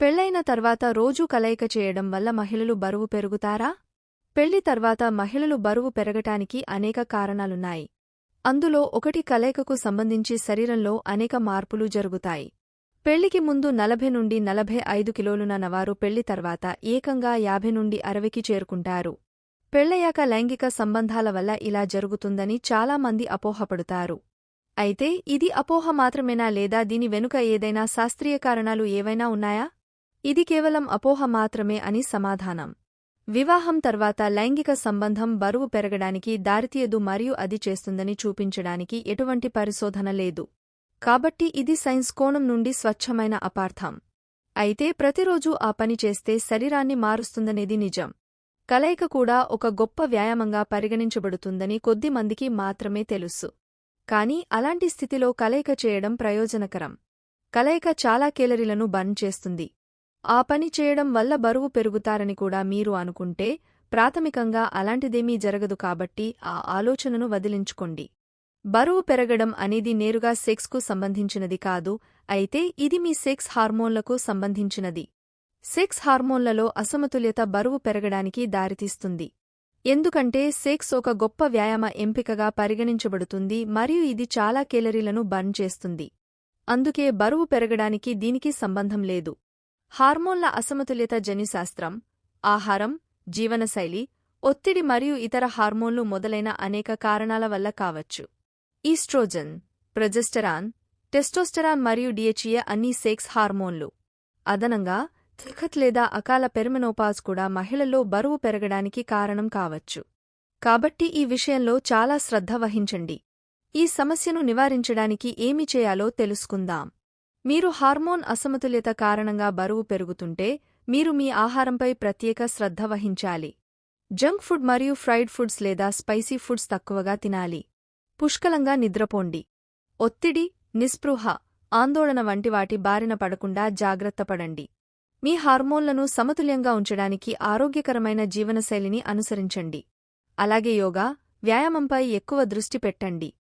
పెళ్లైన తర్వాత రోజూ కలయిక చేయడం వల్ల మహిళలు బరువు పెరుగుతారా? పెళ్లి తర్వాత మహిళలు బరువు పెరగటానికి అనేక కారణాలున్నాయి. అందులో ఒకటి కలయికకు సంబంధించి శరీరంలో అనేక మార్పులు జరుగుతాయి. పెళ్లికి ముందు 40 నుండి 45 కిలోలున్న వారు పెళ్లి తర్వాత ఏకంగా 50 నుండి 60కి చేరుకుంటారు. పెళ్లయ్యాక లైంగిక సంబంధాల వల్ల ఇలా జరుగుతుందని చాలామంది అపోహపడుతారు. అయితే ఇది అపోహ మాత్రమేనా లేదా దీని వెనుక ఏదైనా శాస్త్రీయ కారణాలు ఏవైనా ఉన్నాయా? ఇది కేవలం అపోహ మాత్రమే అని సమాధానం. వివాహం తర్వాత లైంగిక సంబంధం బరువు పెరగడానికి దారితీయదు మరియు అది చేస్తుందని చూపించడానికి ఎటువంటి పరిశోధన లేదు. కాబట్టి ఇది సైన్స్ కోణం నుండి స్వచ్ఛమైన అపార్థం. అయితే ప్రతిరోజూ ఆ పని చేస్తే శరీరాన్ని మారుస్తుందనేది నిజం. కలయిక కూడా ఒక గొప్ప వ్యాయామంగా పరిగణించబడుతుందని కొద్దిమందికి మాత్రమే తెలుసు. కానీ అలాంటి స్థితిలో కలయిక చేయడం ప్రయోజనకరం. కలయిక చాలా కేలరీలను బర్న్ చేస్తుంది. ఆ పని చేయడం వల్ల బరువు పెరుగుతారని కూడా మీరు అనుకుంటే ప్రాథమికంగా అలాంటిదేమీ జరగదు కాబట్టి ఆ ఆలోచనను వదిలించుకోండి. బరువు పెరగడం అనేది నేరుగా సెక్స్కు సంబంధించినది కాదు, అయితే ఇది మీ సెక్స్ హార్మోన్లకు సంబంధించినది. సెక్స్ హార్మోన్లలో అసమతుల్యత బరువు పెరగడానికి దారితీస్తుంది. ఎందుకంటే సెక్స్ ఒక గొప్ప వ్యాయామ ఎంపికగా పరిగణించబడుతుంది మరియు ఇది చాలా కేలరీలను బర్న్ చేస్తుంది. అందుకే బరువు పెరగడానికి దీనికి సంబంధం లేదు. హార్మోన్ల అసమతుల్యత జన్యుశాస్త్రం, ఆహారం, జీవనశైలి, ఒత్తిడి మరియు ఇతర హార్మోన్లు మొదలైన అనేక కారణాల వల్ల కావచ్చు. ఈస్ట్రోజన్, ప్రొజెస్టెరాన్, టెస్టోస్టెరాన్ మరియు డిహెచ్ఏ అన్నీ సెక్స్ హార్మోన్లు. అదనంగా థిఖత్ లేదా అకాల పెరిమెనోపాజ్ కూడా మహిళల్లో బరువు పెరగడానికి కారణం కావచ్చు. కాబట్టి ఈ విషయంలో చాలా శ్రద్ధ వహించండి. ఈ సమస్యను నివారించడానికి ఏమి చేయాలో తెలుసుకుందాం. మీరు హార్మోన్ అసమతుల్యత కారణంగా బరువు పెరుగుతుంటే మీరు మీ ఆహారంపై ప్రత్యేక శ్రద్ధ వహించాలి. జంక్ ఫుడ్ మరియు ఫ్రైడ్ ఫుడ్స్ లేదా స్పైసీ ఫుడ్స్ తక్కువగా తినాలి. పుష్కలంగా నిద్రపోండి. ఒత్తిడి, నిస్పృహ, ఆందోళన వంటి వాటి బారిన పడకుండా జాగ్రత్తపడండి. మీ హార్మోన్లను సమతుల్యంగా ఉంచడానికి ఆరోగ్యకరమైన జీవనశైలిని అనుసరించండి. అలాగే యోగా, వ్యాయామంపై ఎక్కువ దృష్టి పెట్టండి.